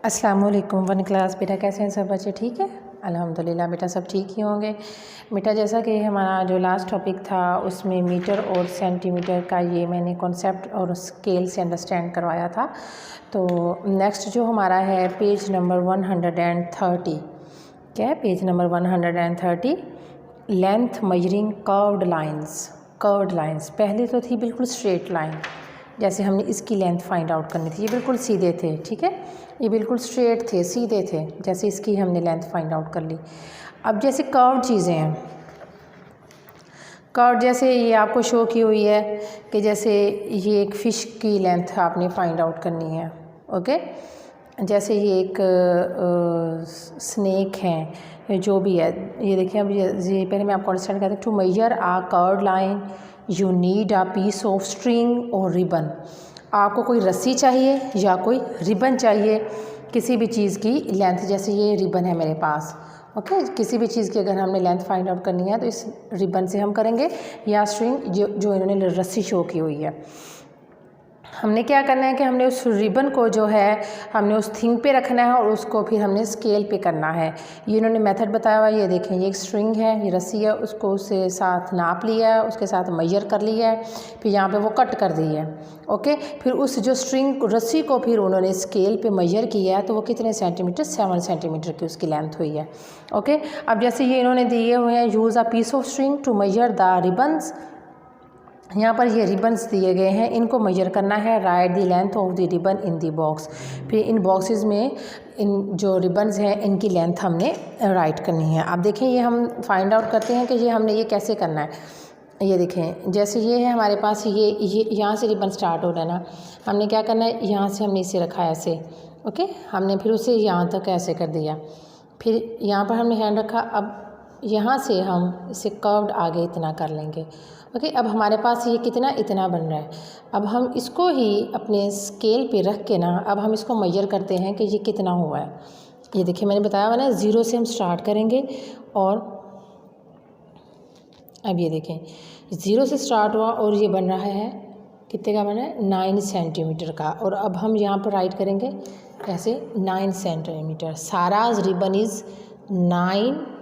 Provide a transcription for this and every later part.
अस्सलाम वालेकुम one class. बेटा कैसे हैं सब बच्चे? ठीक है अल्हम्दुलिल्लाह। बेटा सब ठीक ही होंगे। बेटा जैसा कि हमारा जो लास्ट टॉपिक था उसमें मीटर और सेंटीमीटर का ये मैंने कॉन्सेप्ट और स्केल से अंडरस्टैंड करवाया था। तो नेक्स्ट जो हमारा है पेज नंबर 130। क्या है? Page number 130, length measuring curved lines. Curved lines पहले तो थी बिल्कुल स्ट्रेट लाइन, जैसे हमने इसकी लेंथ फाइंड आउट करनी थी। ये बिल्कुल सीधे थे, ठीक है, ये बिल्कुल स्ट्रेट थे, सीधे थे। जैसे इसकी हमने लेंथ फाइंड आउट कर ली। अब जैसे कर्व चीज़ें हैं, कर्व जैसे ये आपको शो की हुई है कि जैसे ये एक फ़िश की लेंथ आपने फाइंड आउट करनी है। ओके, जैसे ये एक स्नेक है, जो भी है, ये देखिए। अब ये पहले मैं आपको अंडरस्टैंड करती हूँ। To measure a curved line you need a piece of string और रिबन। आपको कोई रस्सी चाहिए या कोई रिबन चाहिए किसी भी चीज़ की लेंथ। जैसे ये रिबन है मेरे पास, ओके। किसी भी चीज़ की अगर हमने लेंथ फाइंड आउट करनी है तो इस रिबन से हम करेंगे, या स्ट्रिंग जो इन्होंने रस्सी शो की हुई है। हमने क्या करना है कि हमने उस रिबन को जो है हमने उस थिंग पे रखना है और उसको फिर हमने स्केल पे करना है। ये इन्होंने मेथड बताया हुआ है। ये देखें, ये एक स्ट्रिंग है, ये रस्सी है, उसको उससे साथ नाप लिया है, उसके साथ मेजर कर लिया है, फिर यहाँ पे वो कट कर दी है। ओके, फिर उस जो स्ट्रिंग रस्सी को फिर उन्होंने स्केल पे मेजर किया है, तो वो कितने सेंटीमीटर, 7 सेंटीमीटर की उसकी लेंथ हुई है। ओके, अब जैसे ये इन्होंने दिए हुए हैं, use a piece of string to measure the ribbons. यहाँ पर ये रिबन्स दिए गए हैं, इनको मेजर करना है। Right the length of the ribbon in the box. फिर इन बॉक्सेस में इन जो रिबन्स हैं इनकी लेंथ हमने राइट करनी है। अब देखें, ये हम फाइंड आउट करते हैं कि ये हमने ये कैसे करना है। ये देखें, जैसे ये है हमारे पास, ये यहाँ से रिबन स्टार्ट हो रहा है ना। हमने क्या करना है, यहाँ से हमने इसे रखा है ऐसे। ओके, हमने फिर उसे यहाँ तक ऐसे कर दिया, फिर यहाँ पर हमने हैंड रखा। अब यहाँ से हम इसे कर्व्ड आगे इतना कर लेंगे। ओके, अब हमारे पास ये कितना, इतना बन रहा है। अब हम इसको ही अपने स्केल पे रख के ना, अब हम इसको मेजर करते हैं कि ये कितना हुआ है। ये देखिए, मैंने बताया हुआ ना, 0 से हम स्टार्ट करेंगे। और अब ये देखें, 0 से स्टार्ट हुआ और ये बन रहा है, कितने का बना है, 9 सेंटीमीटर का। और अब हम यहाँ पर राइट करेंगे ऐसे, 9 सेंटीमीटर। सारा रिबन इज़ 9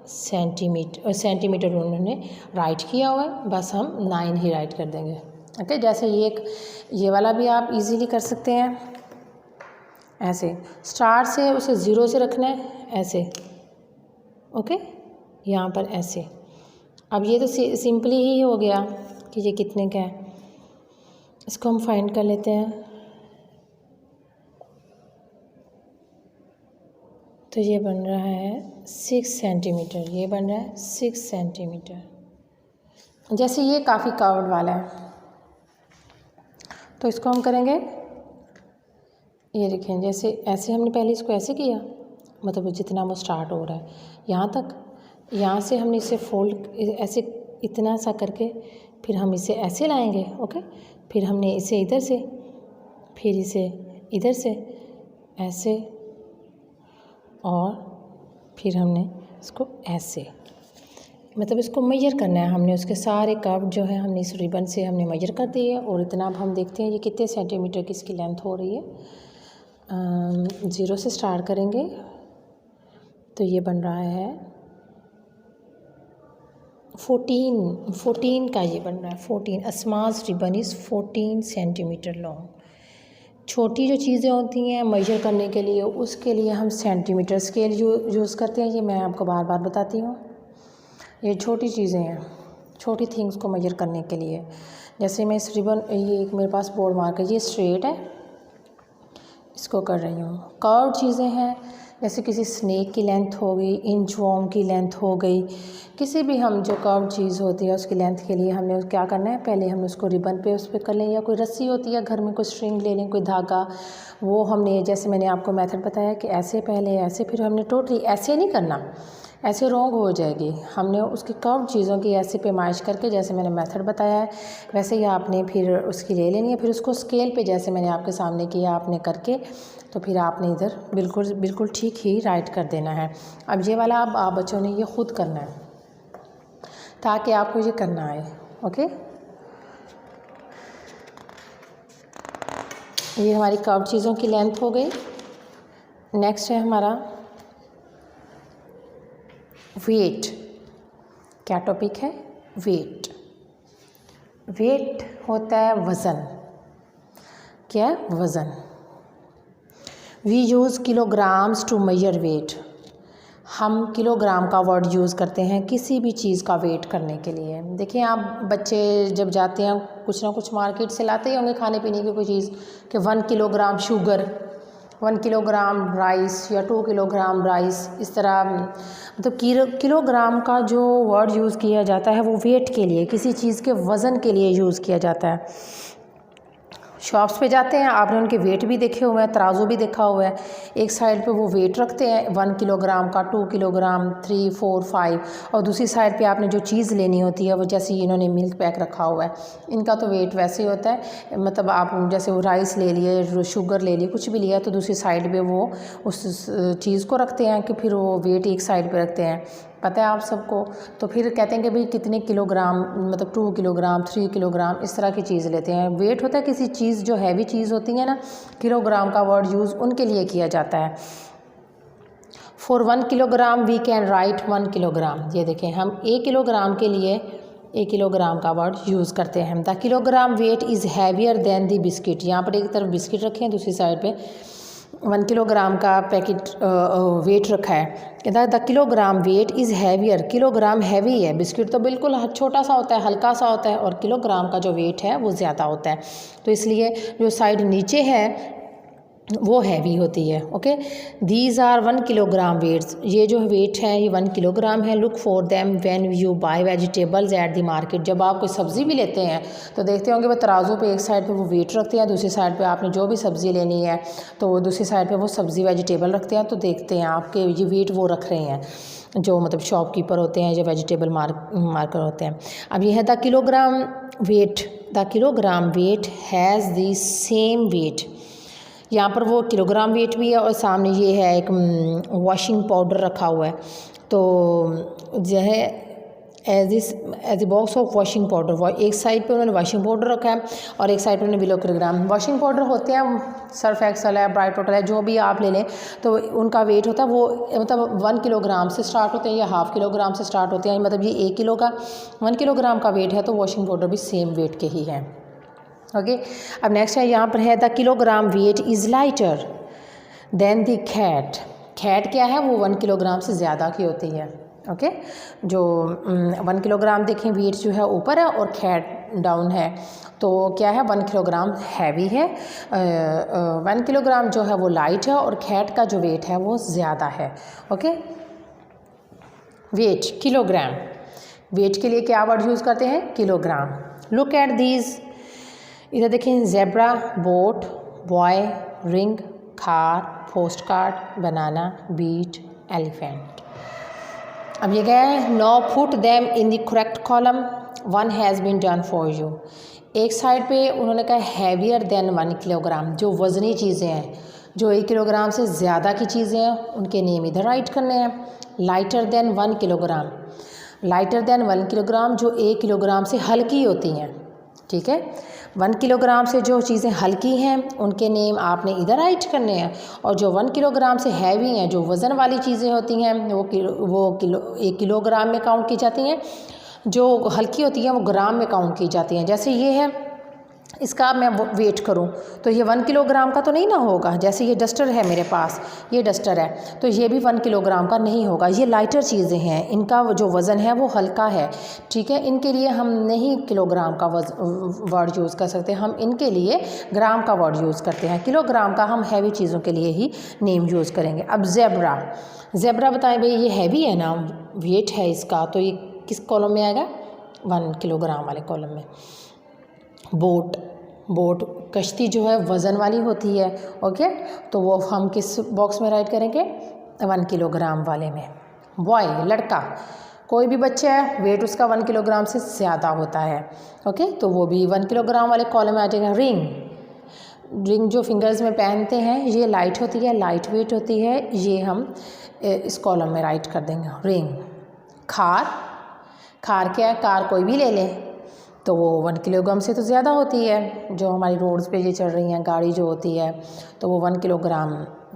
सेंटीमीटर उन्होंने राइट किया हुआ है, बस हम 9 ही राइट कर देंगे। ओके, जैसे ये वाला भी आप इजीली कर सकते हैं। ऐसे स्टार्ट से उसे 0 से रखना है, ऐसे। ओके, यहाँ पर ऐसे। अब ये तो सिंपली ही हो गया कि ये कितने का है। इसको हम फाइंड कर लेते हैं। तो ये बन रहा है 6 सेंटीमीटर। ये बन रहा है 6 सेंटीमीटर। जैसे ये काफ़ी कर्व्ड वाला है, तो इसको हम करेंगे, ये देखें, जैसे ऐसे हमने पहले इसको ऐसे किया, मतलब जितना वो स्टार्ट हो रहा है यहाँ तक, यहाँ से हमने इसे फोल्ड ऐसे इतना सा करके फिर हम इसे ऐसे लाएंगे। ओके, फिर हमने इसे इधर से, फिर इसे इधर से ऐसे, और फिर हमने इसको ऐसे, मतलब इसको मेजर करना है हमने। उसके सारे कर्व जो है हमने इस रिबन से हमने मेजर कर दिए। और इतना अब हम देखते हैं ये कितने सेंटीमीटर की इसकी लेंथ हो रही है। 0 से स्टार्ट करेंगे तो ये बन रहा है 14 का, ये बन रहा है 14। Small ribbon is 14 centimetre long. छोटी जो चीज़ें होती हैं मेजर करने के लिए, उसके लिए हम सेंटीमीटर स्केल यूज़ करते हैं। ये मैं आपको बार बार बताती हूँ। ये छोटी चीज़ें हैं, छोटी थिंग्स को मेजर करने के लिए। जैसे मैं इस रिबन, ये एक मेरे पास बोर्ड मार्कर, ये स्ट्रेट है, इसको कर रही हूँ। कर्व चीज़ें हैं, जैसे किसी स्नेक की लेंथ हो गई, इंचवॉर्म की लेंथ हो गई, किसी भी हम जो कर्व चीज़ होती है उसकी लेंथ के लिए हमने क्या करना है, पहले हम उसको रिबन पे उस पर कर लें, या कोई रस्सी होती है घर में, कोई स्ट्रिंग ले लें, कोई धागा, वो हमने, जैसे मैंने आपको मेथड बताया कि ऐसे पहले ऐसे, फिर हमने टोटली ऐसे नहीं करना, ऐसे रॉन्ग हो जाएगी। हमने उसकी कर्व चीज़ों की ऐसे पैमाइश करके, जैसे मैंने मेथड बताया है वैसे ही आपने फिर उसकी ले लेनी है। फिर उसको स्केल पे जैसे मैंने आपके सामने किया आपने करके, तो फिर आपने इधर बिल्कुल ठीक ही राइट कर देना है। अब ये वाला आप बच्चों ने ये खुद करना है ताकि आपको ये करना आए। ओके, ये हमारी कर्व चीज़ों की लेंथ हो गई। नेक्स्ट है हमारा वेट। क्या टॉपिक है? वेट। वेट होता है वज़न। क्या है? वज़न। We use kilograms to measure weight. हम किलोग्राम का वर्ड यूज़ करते हैं किसी भी चीज़ का वेट करने के लिए। देखिए आप बच्चे जब जाते हैं कुछ ना कुछ मार्केट से लाते ही होंगे खाने पीने की कोई चीज़ कि 1 किलोग्राम शुगर, 1 किलोग्राम राइस या 2 किलोग्राम राइस, इस तरह मतलब किलोग्राम का जो वर्ड यूज़ किया जाता है वो वेट के लिए, किसी चीज़ के वज़न के लिए यूज़ किया जाता है। शॉप्स पे जाते हैं, आपने उनके वेट भी देखे हुए हैं, तराजू भी देखा हुआ है। एक साइड पे वो वेट रखते हैं 1 किलोग्राम का, 2 किलोग्राम, 3, 4, 5, और दूसरी साइड पे आपने जो चीज़ लेनी होती है वो जैसे इन्होंने मिल्क पैक रखा हुआ है, इनका तो वेट वैसे ही होता है। मतलब आप जैसे वो राइस ले लिए, शुगर ले लिए, कुछ भी लिया तो दूसरी साइड पे वो उस चीज़ को रखते हैं कि फिर वो वेट एक साइड पे रखते हैं, पता है आप सबको। तो फिर कहते हैं कि भाई कितने किलोग्राम, मतलब 2 किलोग्राम, 3 किलोग्राम, इस तरह की चीज़ लेते हैं। वेट होता है किसी चीज़ जो हैवी चीज़ होती है ना, किलोग्राम का वर्ड यूज़ उनके लिए किया जाता है। For 1 kilogram we can write 1 kilogram. ये देखें हम 1 किलोग्राम के लिए 1 किलोग्राम का वर्ड यूज़ करते हैं। The kilogram weight is heavier than the biscuit. यहाँ पर एक तरफ बिस्किट रखे हैं, दूसरी साइड पे 1 किलोग्राम का पैकेट वेट रखा है। The kilogram weight is heavier. Kilogram heavy है, बिस्किट तो बिल्कुल छोटा सा होता है, हल्का सा होता है, और किलोग्राम का जो वेट है वो ज़्यादा होता है। तो इसलिए जो साइड नीचे है वो हैवी होती है। Okay, these are 1 kilogram weights. ये जो वेट है ये 1 किलोग्राम है। Look for them when you buy vegetables at the market. जब आप कोई सब्ज़ी भी लेते हैं तो देखते होंगे वो तराजू पे एक साइड पे वो वेट रखते हैं, दूसरी साइड पे आपने जो भी सब्ज़ी लेनी है तो वो दूसरी साइड पे वो सब्ज़ी वेजिटेबल रखते हैं। तो देखते हैं आपके ये वेट वो रख रहे हैं जो मतलब शॉपकीपर होते हैं, जो वेजिटेबल मार्कर होते हैं। अब ये है the kilogram weight. The kilogram weight has the same weight. यहाँ पर वो किलोग्राम वेट भी है और सामने ये है एक वॉशिंग पाउडर रखा हुआ है। तो जो है as a box of washing powder, एक साइड पे उन्होंने वॉशिंग पाउडर रखा है और एक साइड पे उन्होंने बिलो किलोग्राम। वॉशिंग पाउडर होते हैं, सर्फ एक्सल है, ब्राइट टोटल है, जो भी आप ले लें तो उनका वेट होता है वो मतलब 1 किलोग्राम से स्टार्ट होते हैं या ½ किलोग्राम से स्टार्ट होते हैं। मतलब ये 1 किलो का 1 किलोग्राम का वेट है तो वॉशिंग पाउडर भी सेम वेट के ही है। ओके, अब नेक्स्ट है यहाँ पर है the kilogram weight is lighter than the खैट। खैट क्या है? वो 1 किलोग्राम से ज़्यादा की होती है। ओके, जो 1 किलोग्राम देखें वेट जो है ऊपर है और खैट डाउन है, तो क्या है 1 किलोग्राम हैवी है, 1 किलोग्राम जो है वो लाइट है और खैट का जो वेट है वो ज़्यादा है। Okay, wait kilogram. वेट के लिए क्या वर्ड यूज़ करते हैं? किलोग्राम। लुक एट दीज, इधर देखें zebra, boat, boy, ring, car, post card, banana, beet, elephant. अब ये क्या है? Now put them in the correct column, 1 has been done for you. एक साइड पे उन्होंने कहा हैवियर देन 1 किलोग्राम, जो वज़नी चीज़ें हैं, जो 1 किलोग्राम से ज़्यादा की चीज़ें हैं उनके नेम इधर राइट करने हैं। Lighter than 1 kilogram, lighter than 1 kilogram जो 1 किलोग्राम से हल्की होती हैं। ठीक है, 1 किलोग्राम से जो चीज़ें हल्की हैं उनके नेम आपने इधर राइट करने हैं, और जो 1 किलोग्राम से हैवी हैं, जो वज़न वाली चीज़ें होती हैं वो 1 किलोग्राम में काउंट की जाती हैं, जो हल्की होती हैं वो ग्राम में काउंट की जाती हैं। जैसे ये है, इसका मैं वेट करूं तो ये 1 किलोग्राम का तो नहीं ना होगा। जैसे ये डस्टर है मेरे पास, ये डस्टर है तो ये भी 1 किलोग्राम का नहीं होगा। ये लाइटर चीज़ें हैं, इनका जो वज़न है वो हल्का है। ठीक है, इनके लिए हम नहीं किलोग्राम का वर्ड यूज़ कर सकते, हम इनके लिए ग्राम का वर्ड यूज़ करते हैं। किलोग्राम का हम हैवी चीज़ों के लिए ही नेम यूज़ करेंगे। अब ज़ेब्रा, ज़ेब्रा बताएं भाई ये हैवी है ना, वेट है इसका, तो ये किस कॉलम में आएगा? 1 किलोग्राम वाले कॉलम में। बोट, बोट कश्ती जो है वज़न वाली होती है। ओके, तो वो हम किस बॉक्स में राइट करेंगे? 1 किलोग्राम वाले में। बॉय लड़का, कोई भी बच्चा है वेट उसका 1 किलोग्राम से ज़्यादा होता है। ओके, तो वो भी 1 किलोग्राम वाले कॉलम में आ जाएगा। रिंग, रिंग जो फिंगर्स में पहनते हैं ये लाइट होती है, लाइट वेट होती है, ये हम इस कॉलम में राइट कर देंगे। रिंग। खार, खार क्या है? कार कोई भी ले लें, तो वो 1 किलोग्राम से तो ज़्यादा होती है। जो हमारी रोड्स पे ये चल रही हैं गाड़ी जो होती है तो वो 1 किलोग्राम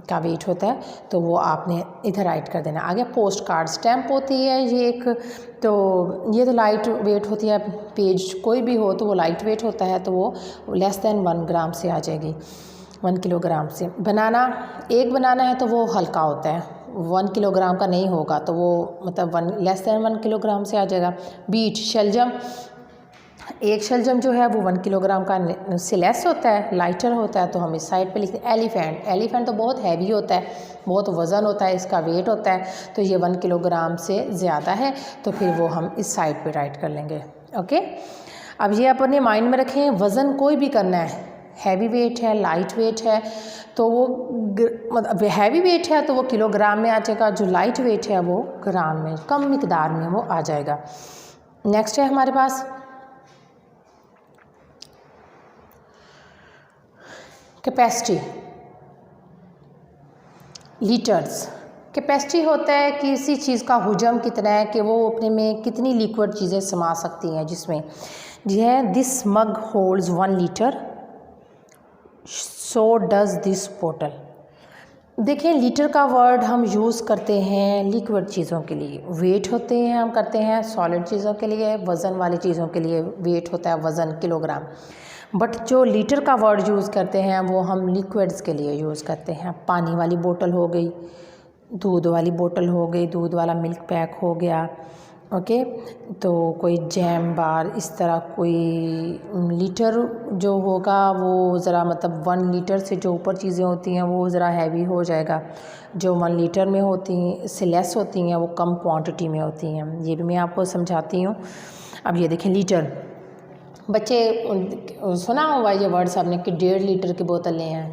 का वेट होता है, तो वो आपने इधर राइट कर देना। आगे पोस्ट कार्ड स्टैम्प होती है ये एक, तो ये तो लाइट वेट होती है, पेज कोई भी हो तो वो लाइट वेट होता है, तो वो लेस दैन 1 ग्राम से आ जाएगी, 1 किलोग्राम से। बनाना एक बनाना है तो वो हल्का होता है, 1 किलोग्राम का नहीं होगा, तो वो मतलब लेस दैन 1 किलोग्राम से आ जाएगा। बीट शलजम, एक शलजम जो है वो 1 किलोग्राम का से लेस होता है, लाइटर होता है, तो हम इस साइड पे लिखते हैं। एलिफेंट, एलिफेंट तो बहुत हैवी होता है, बहुत वज़न होता है, इसका वेट होता है, तो ये 1 किलोग्राम से ज़्यादा है, तो फिर वो हम इस साइड पे राइट कर लेंगे। ओके, अब ये अपने माइंड में रखें, वज़न कोई भी करना है, हैवी वेट है, लाइट वेट है, तो वो मतलब हैवी वेट है तो वो किलोग्राम में आ जाएगा, जो लाइट वेट है वो ग्राम में, कम मिकदार में वो आ जाएगा। नेक्स्ट है हमारे पास कैपेसिटी, लीटर्स। कैपेसिटी होता है कि किसी चीज़ का हुजम कितना है, कि वो अपने में कितनी लिक्विड चीज़ें समा सकती हैं, जिसमें जी है this mug holds 1 litre, so does this बोतल। देखिए लीटर का वर्ड हम यूज़ करते हैं लिक्विड चीज़ों के लिए, वेट होते हैं हम करते हैं सॉलिड चीज़ों के लिए, वज़न वाली चीज़ों के लिए वेट होता है वज़न किलोग्राम, बट जो लीटर का वर्ड यूज़ करते हैं वो हम लिक्विड्स के लिए यूज़ करते हैं। पानी वाली बोतल हो गई, दूध वाली बोतल हो गई, दूध वाला मिल्क पैक हो गया, ओके, तो कोई जैम बार, इस तरह कोई लीटर जो होगा वो ज़रा मतलब 1 लीटर से जो ऊपर चीज़ें होती हैं वो ज़रा हैवी हो जाएगा, जो 1 लीटर में होती हैं इससे लेस होती हैं वो कम क्वांटिटी में होती हैं, ये भी मैं आपको समझाती हूँ। अब ये देखें लीटर, बच्चे सुना होगा ये वर्ड आपने कि 1.5 लीटर की बोतल ले आए,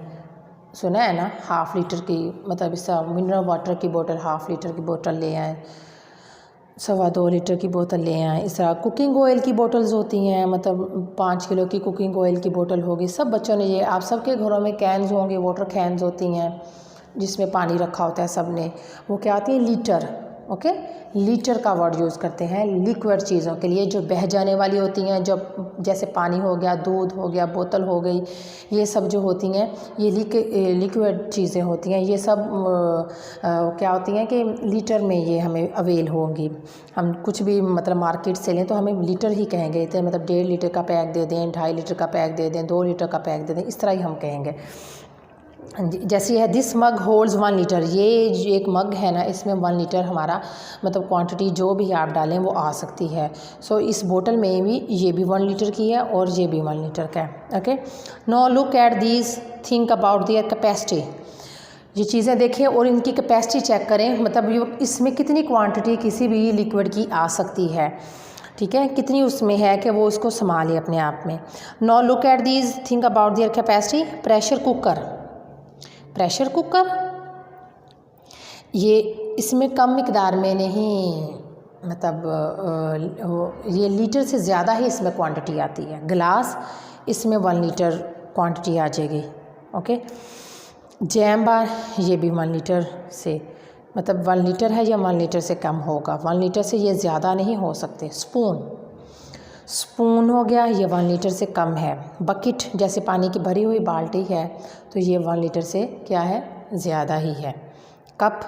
सुना है ना, हाफ़ लीटर की, मतलब इस मिनरल वाटर की बोतल, हाफ़ लीटर की बोतल ले आए, 2.25 लीटर की बोतल ले आए। इस तरह कुकिंग ऑयल की बोतल्स होती हैं, मतलब 5 किलो की कुकिंग ऑयल की बोतल होगी। सब बच्चों ने ये, आप सबके घरों में कैन्स होंगे, वाटर कैन्स होती हैं जिसमें पानी रखा होता है सब ने, वो क्या आती है लीटर। ओके, लीटर का वर्ड यूज़ करते हैं लिक्विड चीज़ों के लिए जो बह जाने वाली होती हैं, जब जैसे पानी हो गया, दूध हो गया, बोतल हो गई, ये सब जो होती हैं ये लिक्विड चीज़ें होती हैं, ये सब क्या होती हैं कि लीटर में ये हमें अवेल होंगी। हम कुछ भी मतलब मार्केट से लें तो हमें लीटर ही कहेंगे, तो मतलब 1.5 लीटर का पैक दे दें, 2.5 लीटर का पैक दे दें, 2 लीटर का पैक दे दें, इस तरह ही हम कहेंगे। जैसे है दिस मग होल्ड्स 1 लीटर, ये जो एक मग है ना इसमें 1 लीटर हमारा मतलब क्वांटिटी जो भी आप डालें वो आ सकती है। सो इस बोतल में भी ये भी 1 लीटर की है और ये भी 1 लीटर का है। Okay, no look at these, think about their capacity. ये चीज़ें देखें और इनकी कैपेसिटी चेक करें, मतलब ये इसमें कितनी क्वांटिटी किसी भी लिक्विड की आ सकती है, ठीक है, कितनी उसमें है कि वो उसको संभाले अपने आप में। No look at these, think about their capacity. Pressure cooker, pressure cooker ये इसमें कम मिकदार में नहीं, मतलब ये लीटर से ज़्यादा ही इसमें क्वांटिटी आती है। गिलास, इसमें 1 लीटर क्वांटिटी आ जाएगी। ओके, जैम बार ये भी 1 लीटर से, मतलब 1 लीटर है या 1 लीटर से कम होगा, 1 लीटर से ये ज़्यादा नहीं हो सकते। स्पून हो गया, ये 1 लीटर से कम है। बकेट जैसे पानी की भरी हुई बाल्टी है तो ये 1 लीटर से क्या है, ज़्यादा ही है। कप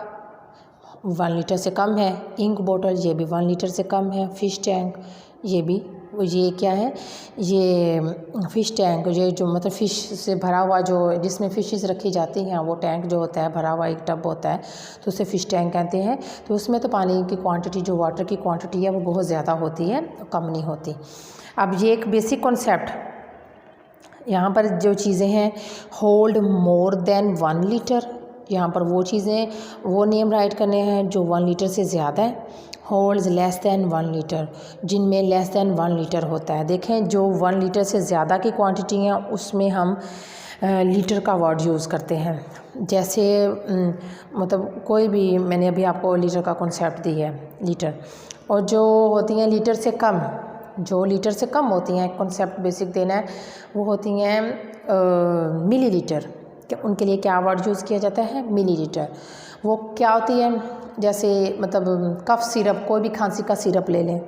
1 लीटर से कम है। इंक बोतल ये भी 1 लीटर से कम है। फ़िश टैंक ये भी, ये क्या है, ये फ़िश टैंक, ये जो मतलब फ़िश से भरा हुआ जो जिसमें फ़िशेस रखी जाती हैं वो टैंक जो होता है भरा हुआ एक टब होता है तो उसे फ़िश टैंक कहते हैं। तो उसमें तो पानी की क्वांटिटी जो वाटर की क्वांटिटी है वो बहुत ज़्यादा होती है, कम नहीं होती। अब ये एक बेसिक कॉन्सेप्ट यहाँ पर जो चीज़ें हैं, होल्ड मोर देन 1 लीटर, यहाँ पर वो चीज़ें वो नेम राइट करने हैं जो 1 लीटर से ज़्यादा है। होल्ड्स लेस दैन 1 लीटर, जिनमें लेस दैन 1 लीटर होता है। देखें जो 1 लीटर से ज़्यादा की क्वांटिटी हैं उसमें हम लीटर का वर्ड यूज़ करते हैं। जैसे मतलब कोई भी, मैंने अभी आपको लीटर का कॉन्सेप्ट दी है लीटर, और जो होती हैं लीटर से कम, जो लीटर से कम होती हैं, कॉन्सेप्ट बेसिक देना है, वो होती हैं मिलीलीटर। कि उनके लिए क्या वर्ड यूज़ किया जाता है, मिलीलीटर। वो क्या होती है, जैसे मतलब कफ सिरप, कोई भी खांसी का सिरप ले लें,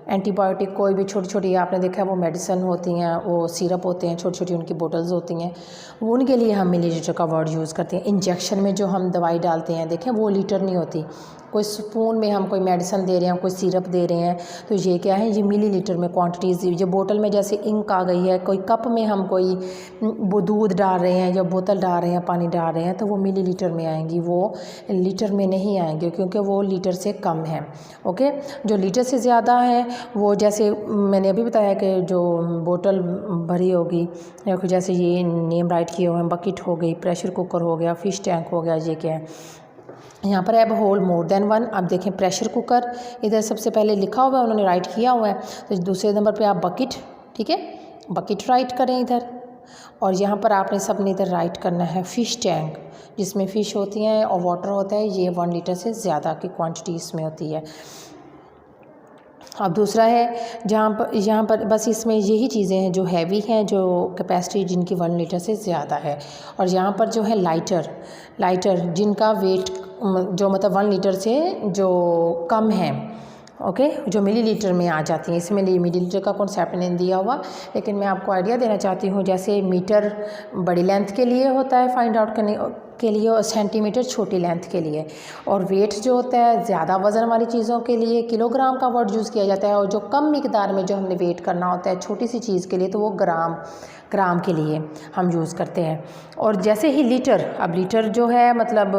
एंटीबायोटिक कोई भी छोटी छोटी आपने देखा है वो मेडिसिन होती हैं, वो सिरप होते हैं, छोटी छोटी उनकी बोटल्स होती हैं, वो उनके लिए हम मिलीलीटर का वर्ड यूज़ करते हैं। इंजेक्शन में जो हम दवाई डालते हैं देखें वो लीटर नहीं होती, कोई स्पून में हम कोई मेडिसिन दे रहे हैं, कोई सिरप दे रहे हैं, तो ये क्या है, ये मिलीलीटर में क्वांटिटीज़। ये बोतल में जैसे इंक आ गई है, कोई कप में हम कोई वो दूध डाल रहे हैं या बोतल डाल रहे हैं, पानी डाल रहे हैं, तो वो मिलीलीटर में आएंगी, वो लीटर में नहीं आएंगे क्योंकि वो लीटर से कम है। ओके, जो लीटर से ज़्यादा है वो जैसे मैंने अभी बताया कि जो बोतल भरी होगी, या फिर जैसे ये नेम राइट किए हुए हैं, बकेट हो गई, प्रेशर कुकर हो गया, फ़िश टैंक हो गया, ये क्या है यहाँ पर अब होल्ड मोर देन वन। अब देखें प्रेशर कुकर इधर सबसे पहले लिखा हुआ है, उन्होंने राइट किया हुआ है, तो दूसरे नंबर पे आप बकेट, ठीक है, बकेट राइट करें इधर। और यहाँ पर आपने सबने इधर राइट करना है फ़िश टैंक, जिसमें फ़िश होती हैं और वाटर होता है, ये 1 लीटर से ज़्यादा की क्वांटिटी इसमें होती है। अब दूसरा है यहाँ पर बस इसमें यही चीज़ें हैं जो हैवी हैं, जो कैपेसिटी जिनकी 1 लीटर से ज़्यादा है। और यहाँ पर जो है लाइटर जिनका वेट जो मतलब 1 लीटर से जो कम है, ओके, जो मिलीलीटर में आ जाती हैं। इसमें मिलीलीटर का कॉन्सेप्ट नहीं दिया हुआ, लेकिन मैं आपको आइडिया देना चाहती हूँ, जैसे मीटर बड़ी लेंथ के लिए होता है फाइंड आउट करने के लिए, और सेंटीमीटर छोटी लेंथ के लिए, और वेट जो होता है ज़्यादा वज़न वाली चीज़ों के लिए किलोग्राम का वर्ड यूज़ किया जाता है, और जो कम मिकदार में जो हमने वेट करना होता है छोटी सी चीज़ के लिए, तो वो ग्राम के लिए हम यूज़ करते हैं। और जैसे ही लीटर, अब लीटर जो है मतलब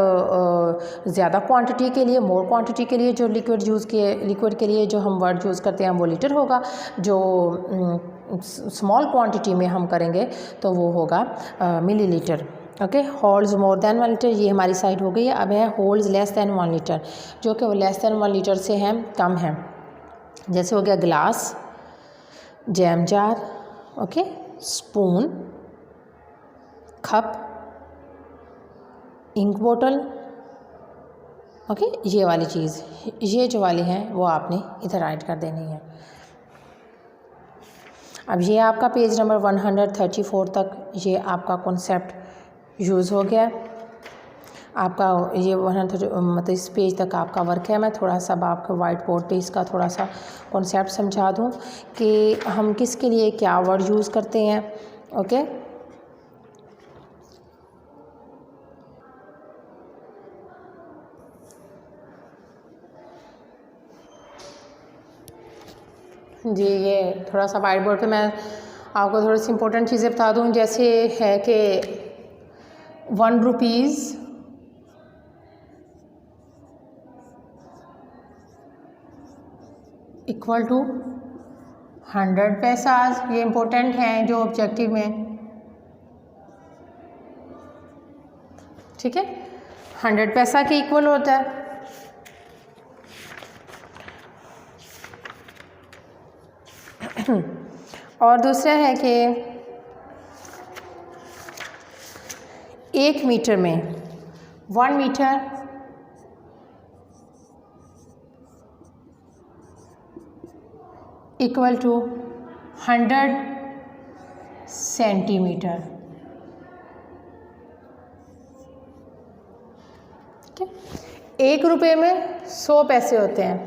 ज़्यादा क्वांटिटी के लिए, मोर क्वांटिटी के लिए जो लिक्विड के लिए जो हम वर्ड यूज़ करते हैं वो लीटर होगा, जो स्मॉल क्वांटिटी में हम करेंगे तो वो होगा millilitre. Okay, holds more than 1 litre ये हमारी साइड हो गई है। अब है होल्ड्स लेस देन 1 लीटर, जो कि वो लेस देन 1 लीटर से हैं कम है। जैसे हो गया glass, jam jar, okay, spoon, cup, ink बोतल, ओके, ये वाली चीज़, ये जो वाली हैं वो आपने इधर राइट कर देनी है। अब ये आपका पेज नंबर 134 तक ये आपका कॉन्सेप्ट यूज़ हो गया। आपका ये 130 मतलब इस पेज तक आपका वर्क है। मैं थोड़ा सा आपको वाइट बोर्ड पे इसका थोड़ा सा कॉन्सेप्ट समझा दूँ कि हम किसके लिए क्या वर्ड यूज़ करते हैं। ओके, जी, ये थोड़ा सा वाइट बोर्ड पे मैं आपको थोड़ी सी इम्पोर्टेंट चीज़ें बता दूँ, जैसे है कि 1 रुपीज़ इक्वल टू 100 पैसाज, ये इम्पोर्टेंट हैं जो ऑब्जेक्टिव में, ठीक है, 100 पैसा के इक्वल होता है। और दूसरा है कि 1 मीटर में 1 मीटर इक्वल टू 100 सेंटीमीटर। ठीक है, 1 रुपये में 100 पैसे होते हैं,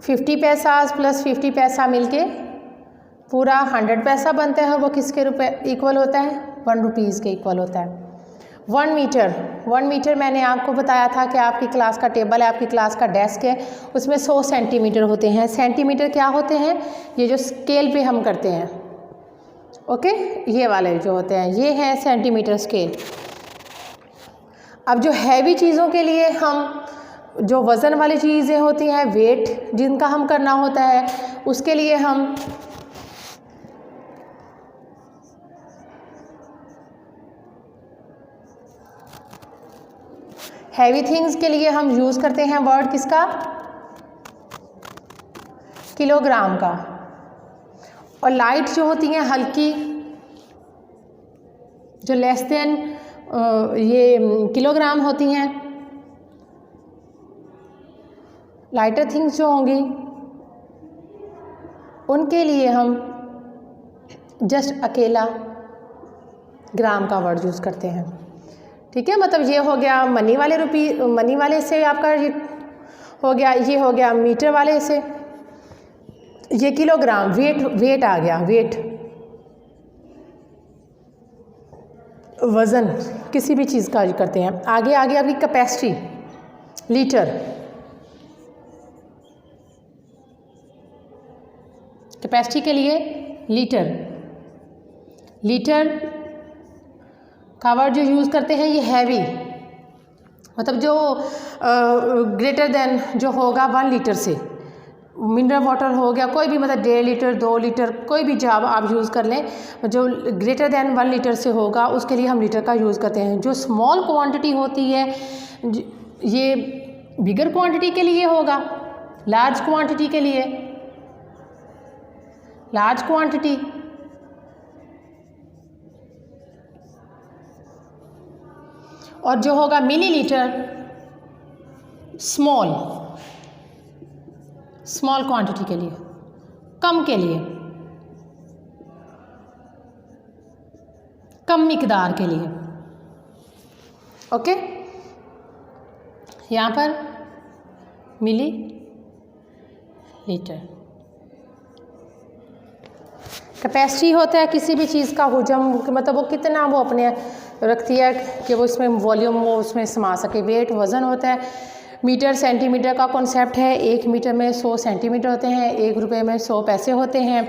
50 पैसा प्लस 50 पैसा मिलके पूरा 100 पैसा बनता है। वो किसके रुपए इक्वल होता है? 1 रुपीज़ के इक्वल होता है। 1 मीटर मैंने आपको बताया था कि आपकी क्लास का टेबल है, आपकी क्लास का डेस्क है, उसमें 100 सेंटीमीटर होते हैं। सेंटीमीटर क्या होते हैं? ये जो स्केल पे हम करते हैं, ओके, ये वाले जो होते हैं ये हैं सेंटीमीटर स्केल। अब जो हैवी चीज़ों के लिए हम जो वज़न वाली चीज़ें होती हैं, वेट जिनका हम करना होता है, उसके लिए हम हैवी थिंग्स के लिए हम यूज़ करते हैं वर्ड किसका? किलोग्राम का। और लाइट जो होती हैं हल्की, जो लेस देन ये किलोग्राम होती हैं, लाइटर थिंग्स जो होंगी उनके लिए हम जस्ट अकेला ग्राम का वर्ड यूज़ करते हैं। ठीक है, मतलब ये हो गया मनी वाले से आपका ये हो गया, ये हो गया मीटर वाले से। ये किलोग्राम, वेट आ गया, वेट वज़न किसी भी चीज़ का करते हैं। आगे आपकी कैपेसिटी, लीटर, कैपेसिटी के लिए लीटर। लीटर का वर्ड जो यूज़ करते हैं ये हैवी, मतलब जो ग्रेटर देन जो होगा 1 लीटर से। मिनरल वाटर हो गया, कोई भी मतलब 1.5 लीटर 2 लीटर कोई भी जब आप यूज़ कर लें, जो ग्रेटर देन 1 लीटर से होगा उसके लिए हम लीटर का यूज़ करते हैं। जो स्मॉल क्वांटिटी होती है ये बिगर क्वांटिटी के लिए होगा, लार्ज क्वांटिटी के लिए, लार्ज क्वांटिटी। और जो होगा मिलीलीटर, स्मॉल क्वांटिटी के लिए, कम के लिए, कम मिकदार के लिए। ओके, यहाँ पर मिली लीटर। कैपेसिटी होता है किसी भी चीज़ का हुजम, मतलब वो कितना वो अपने रखती है कि वो इसमें वॉल्यूम वो उसमें समा सके। वेट वज़न होता है। मीटर सेंटीमीटर का कॉन्सेप्ट है। 1 मीटर में 100 सेंटीमीटर होते हैं, 1 रुपये में 100 पैसे होते हैं।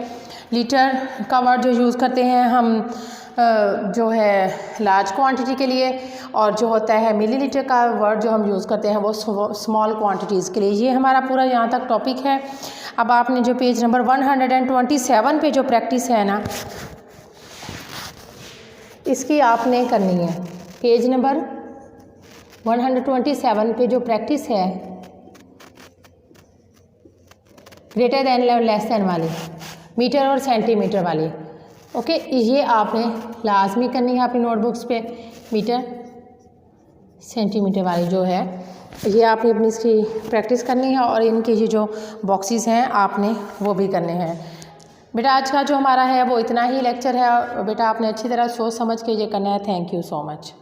लीटर का वर्ड जो यूज़ करते हैं हम जो है लार्ज क्वांटिटी के लिए, और जो होता है मिलीलीटर का वर्ड जो हम यूज़ करते हैं वो स्मॉल क्वांटिटीज़ के लिए। ये हमारा पूरा यहाँ तक टॉपिक है। अब आपने जो पेज नंबर 127 पे जो प्रैक्टिस है ना, इसकी आपने करनी है। पेज नंबर 127 पे जो प्रैक्टिस है ग्रेटर देन लेस देन वाली, मीटर और सेंटीमीटर वाली, ओके, ये आपने लाजमी करनी है अपनी नोटबुक्स पे। मीटर सेंटीमीटर वाली जो है ये आपने अपनी इसकी प्रैक्टिस करनी है, और इनके ये जो बॉक्सेस हैं आपने वो भी करने हैं। बेटा आज का जो हमारा है वो इतना ही लेक्चर है। बेटा आपने अच्छी तरह सोच समझ के ये करना है। Thank you so much.